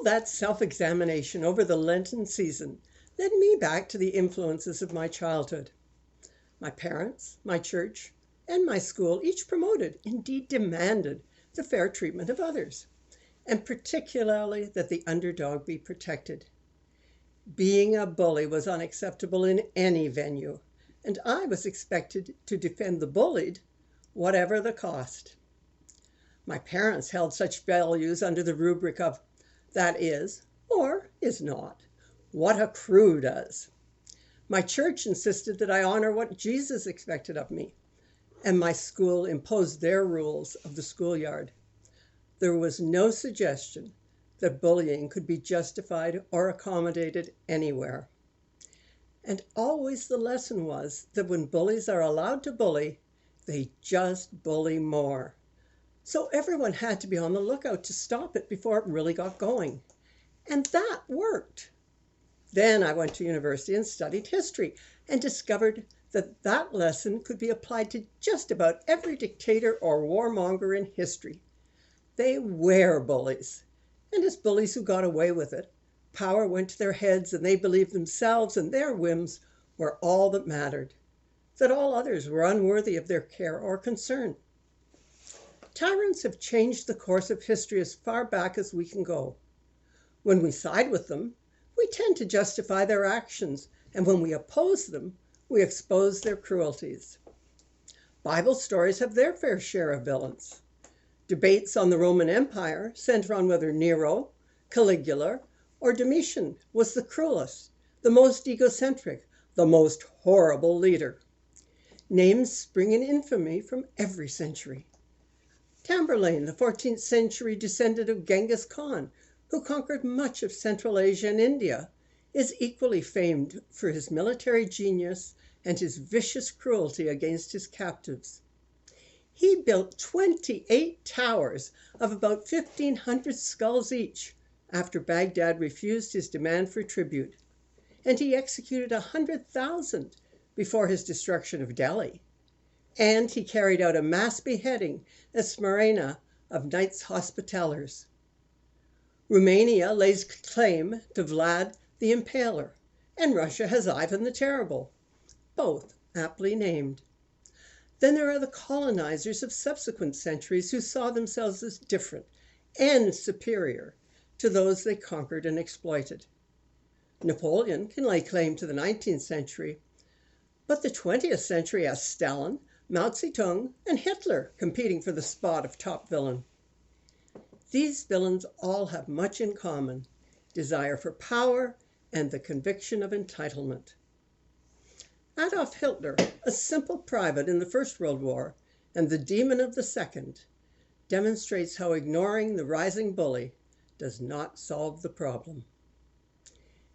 All that self-examination over the Lenten season led me back to the influences of my childhood. My parents, my church, and my school each promoted, indeed demanded, the fair treatment of others, and particularly that the underdog be protected. Being a bully was unacceptable in any venue, and I was expected to defend the bullied, whatever the cost. My parents held such values under the rubric of that is, or is not, what a crew does. My church insisted that I honor what Jesus expected of me, and my school imposed their rules of the schoolyard. There was no suggestion that bullying could be justified or accommodated anywhere. And always the lesson was that when bullies are allowed to bully, they just bully more. So everyone had to be on the lookout to stop it before it really got going. And that worked. Then I went to university and studied history and discovered that that lesson could be applied to just about every dictator or warmonger in history. They were bullies. And as bullies who got away with it, power went to their heads and they believed themselves and their whims were all that mattered, that all others were unworthy of their care or concern. Tyrants have changed the course of history as far back as we can go. When we side with them, we tend to justify their actions, and when we oppose them, we expose their cruelties. Bible stories have their fair share of villains. Debates on the Roman Empire center on whether Nero, Caligula, or Domitian was the cruelest, the most egocentric, the most horrible leader. Names spring in infamy from every century. Tamerlane, the 14th century descendant of Genghis Khan, who conquered much of Central Asia and India, is equally famed for his military genius and his vicious cruelty against his captives. He built 28 towers of about 1,500 skulls each after Baghdad refused his demand for tribute, and he executed 100,000 before his destruction of Delhi. And he carried out a mass beheading at Smyrna of Knights Hospitallers. Romania lays claim to Vlad the Impaler, and Russia has Ivan the Terrible, both aptly named. Then there are the colonizers of subsequent centuries who saw themselves as different and superior to those they conquered and exploited. Napoleon can lay claim to the 19th century, but the 20th century has Stalin, Mao Zedong, and Hitler competing for the spot of top villain. These villains all have much in common: desire for power and the conviction of entitlement. Adolf Hitler, a simple private in the First World War and the demon of the Second, demonstrates how ignoring the rising bully does not solve the problem.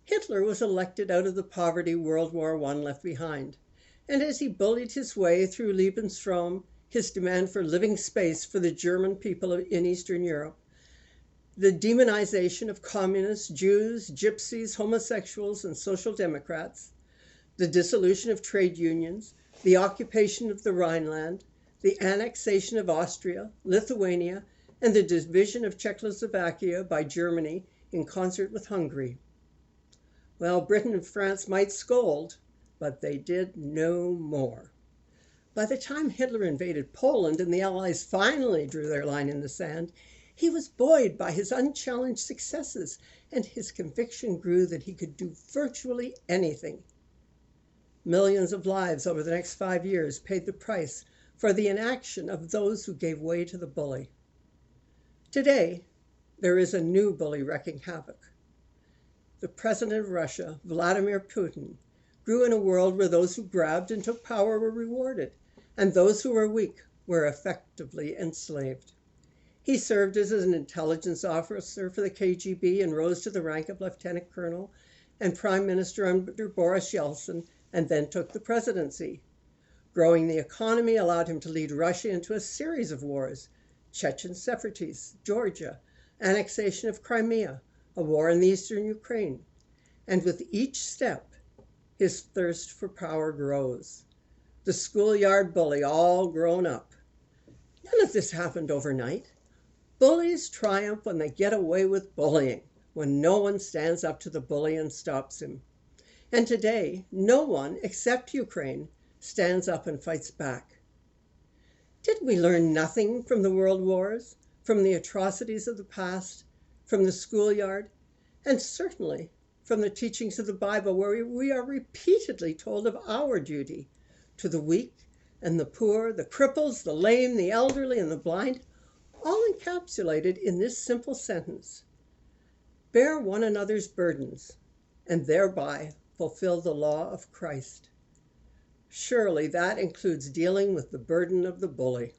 Hitler was elected out of the poverty World War I left behind, and as he bullied his way through Lebensraum, his demand for living space for the German people in Eastern Europe, the demonization of communists, Jews, gypsies, homosexuals, and social democrats, the dissolution of trade unions, the occupation of the Rhineland, the annexation of Austria, Lithuania, and the division of Czechoslovakia by Germany in concert with Hungary. Well, Britain and France might scold, but they did no more. By the time Hitler invaded Poland and the Allies finally drew their line in the sand, he was buoyed by his unchallenged successes, and his conviction grew that he could do virtually anything. Millions of lives over the next 5 years paid the price for the inaction of those who gave way to the bully. Today, there is a new bully wreaking havoc. The president of Russia, Vladimir Putin, grew in a world where those who grabbed and took power were rewarded, and those who were weak were effectively enslaved. He served as an intelligence officer for the KGB and rose to the rank of lieutenant colonel and prime minister under Boris Yeltsin, and then took the presidency. Growing the economy allowed him to lead Russia into a series of wars: Chechen separatism, Georgia, annexation of Crimea, a war in the eastern Ukraine. And with each step, his thirst for power grows. The schoolyard bully all grown up. None of this happened overnight. Bullies triumph when they get away with bullying, when no one stands up to the bully and stops him. And today, no one except Ukraine stands up and fights back. Did we learn nothing from the world wars, from the atrocities of the past, from the schoolyard, and certainly from the teachings of the Bible, where we are repeatedly told of our duty to the weak and the poor, the cripples, the lame, the elderly, and the blind, all encapsulated in this simple sentence: bear one another's burdens, and thereby fulfill the law of Christ. Surely that includes dealing with the burden of the bully.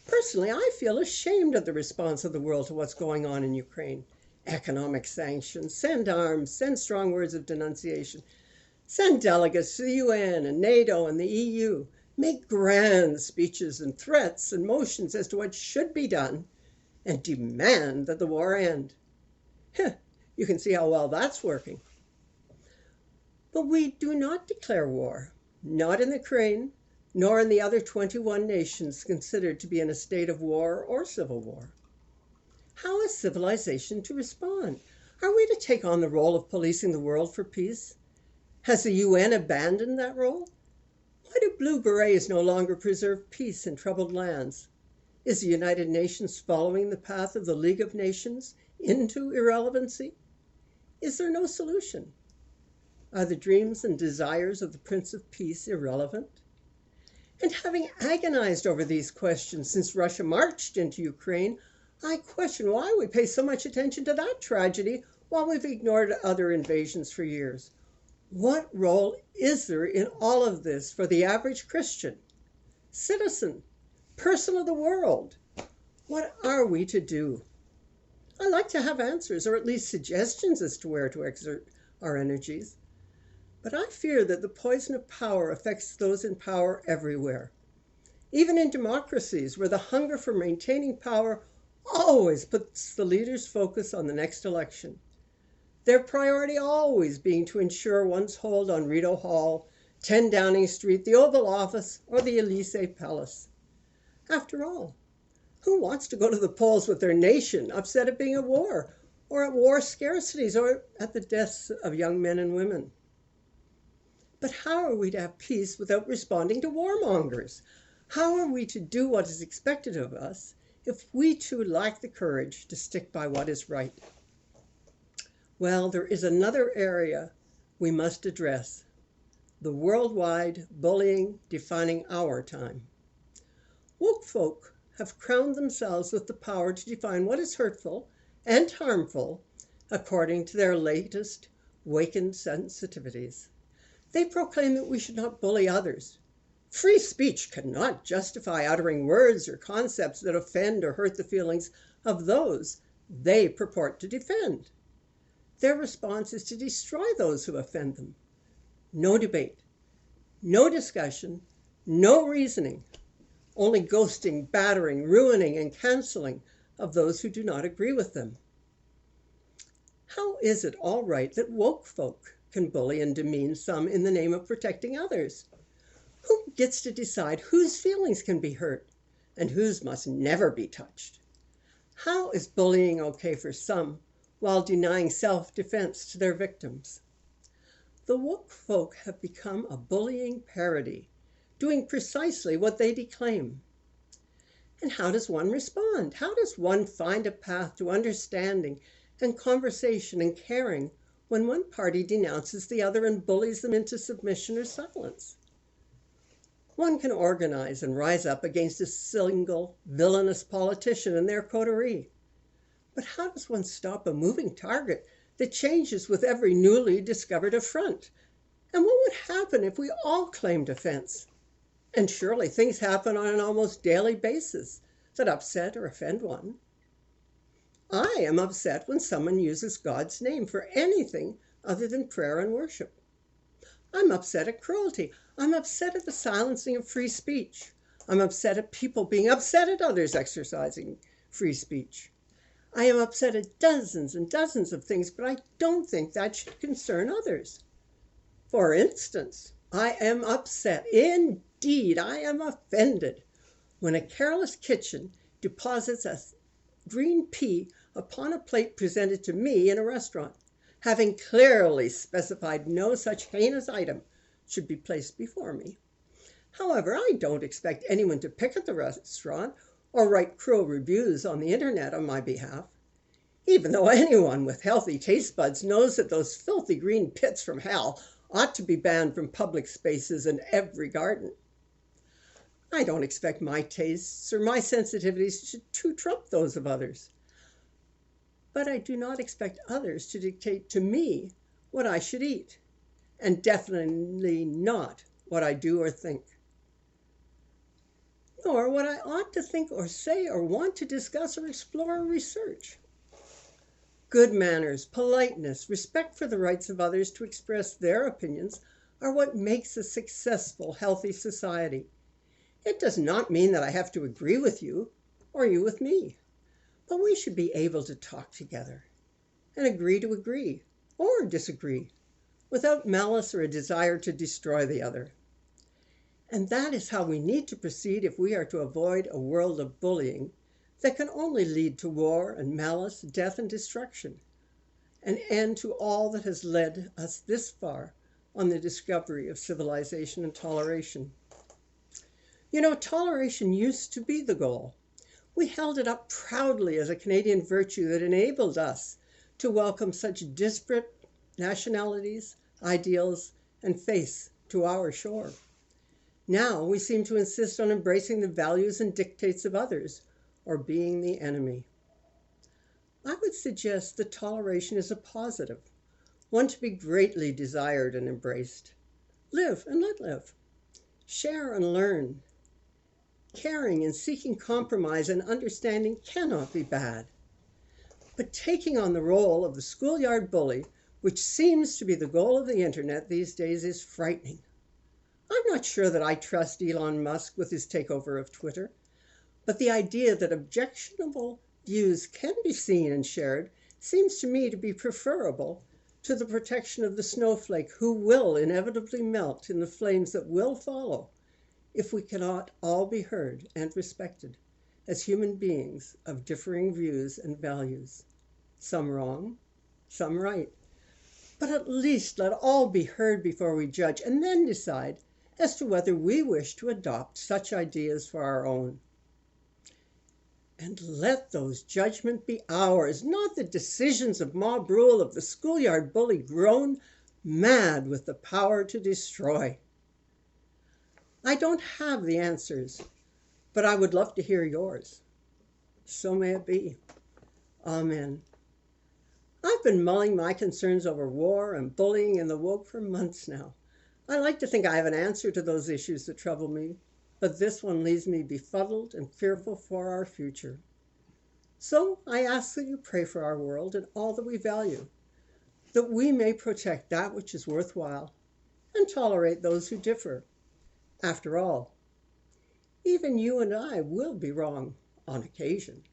Personally, I feel ashamed of the response of the world to what's going on in Ukraine. Economic sanctions, send arms, send strong words of denunciation, send delegates to the UN and NATO and the EU, make grand speeches and threats and motions as to what should be done, and demand that the war end. You can see how well that's working. But we do not declare war, not in Ukraine, nor in the other 21 nations considered to be in a state of war or civil war. How is civilization to respond? Are we to take on the role of policing the world for peace? Has the UN abandoned that role? Why do blue berets no longer preserve peace in troubled lands? Is the United Nations following the path of the League of Nations into irrelevancy? Is there no solution? Are the dreams and desires of the Prince of Peace irrelevant? And having agonized over these questions since Russia marched into Ukraine, I question why we pay so much attention to that tragedy while we've ignored other invasions for years. What role is there in all of this for the average Christian, citizen, person of the world? What are we to do? I like to have answers, or at least suggestions as to where to exert our energies. But I fear that the poison of power affects those in power everywhere. Even in democracies, where the hunger for maintaining power always puts the leader's focus on the next election, their priority always being to ensure one's hold on Rideau Hall, 10 Downing Street, the Oval Office, or the Elysee Palace. After all, who wants to go to the polls with their nation upset at being at war, or at war scarcities, or at the deaths of young men and women? But how are we to have peace without responding to warmongers? How are we to do what is expected of us if we too lack the courage to stick by what is right? Well, there is another area we must address: the worldwide bullying defining our time. Woke folk have crowned themselves with the power to define what is hurtful and harmful according to their latest wakened sensitivities. They proclaim that we should not bully others. Free speech cannot justify uttering words or concepts that offend or hurt the feelings of those they purport to defend. Their response is to destroy those who offend them. No debate, no discussion, no reasoning, only ghosting, battering, ruining, and canceling of those who do not agree with them. How is it all right that woke folk can bully and demean some in the name of protecting others? Who gets to decide whose feelings can be hurt and whose must never be touched? How is bullying okay for some while denying self-defense to their victims? The woke folk have become a bullying parody, doing precisely what they declaim. And how does one respond? How does one find a path to understanding and conversation and caring when one party denounces the other and bullies them into submission or silence? One can organize and rise up against a single villainous politician and their coterie. But how does one stop a moving target that changes with every newly discovered affront? And what would happen if we all claimed offense? And surely things happen on an almost daily basis that upset or offend one. I am upset when someone uses God's name for anything other than prayer and worship. I'm upset at cruelty. I'm upset at the silencing of free speech. I'm upset at people being upset at others exercising free speech. I am upset at dozens and dozens of things, but I don't think that should concern others. For instance, I am upset, indeed, I am offended, when a careless kitchen deposits a green pea upon a plate presented to me in a restaurant, having clearly specified no such heinous item should be placed before me. However, I don't expect anyone to pick at the restaurant or write cruel reviews on the internet on my behalf, even though anyone with healthy taste buds knows that those filthy green pits from hell ought to be banned from public spaces and every garden. I don't expect my tastes or my sensitivities to trump those of others, but I do not expect others to dictate to me what I should eat, and definitely not what I do or think, nor what I ought to think or say or want to discuss or explore or research. Good manners, politeness, respect for the rights of others to express their opinions are what makes a successful, healthy society. It does not mean that I have to agree with you or you with me, but we should be able to talk together and agree to agree or disagree without malice or a desire to destroy the other. And that is how we need to proceed if we are to avoid a world of bullying that can only lead to war and malice, death and destruction, an end to all that has led us this far on the discovery of civilization and toleration. You know, toleration used to be the goal. We held it up proudly as a Canadian virtue that enabled us to welcome such disparate nationalities, ideals, and faiths to our shore. Now we seem to insist on embracing the values and dictates of others, or being the enemy. I would suggest that toleration is a positive, one to be greatly desired and embraced. Live and let live. Share and learn. Caring and seeking compromise and understanding cannot be bad. But taking on the role of the schoolyard bully, which seems to be the goal of the internet these days, is frightening. I'm not sure that I trust Elon Musk with his takeover of Twitter, but the idea that objectionable views can be seen and shared seems to me to be preferable to the protection of the snowflake who will inevitably melt in the flames that will follow if we cannot all be heard and respected as human beings of differing views and values, some wrong, some right. But at least let all be heard before we judge and then decide as to whether we wish to adopt such ideas for our own. And let those judgments be ours, not the decisions of mob rule of the schoolyard bully grown mad with the power to destroy. I don't have the answers, but I would love to hear yours. So may it be. Amen. I've been mulling my concerns over war and bullying and the woke for months now. I like to think I have an answer to those issues that trouble me, but this one leaves me befuddled and fearful for our future. So I ask that you pray for our world and all that we value, that we may protect that which is worthwhile and tolerate those who differ. After all, even you and I will be wrong on occasion.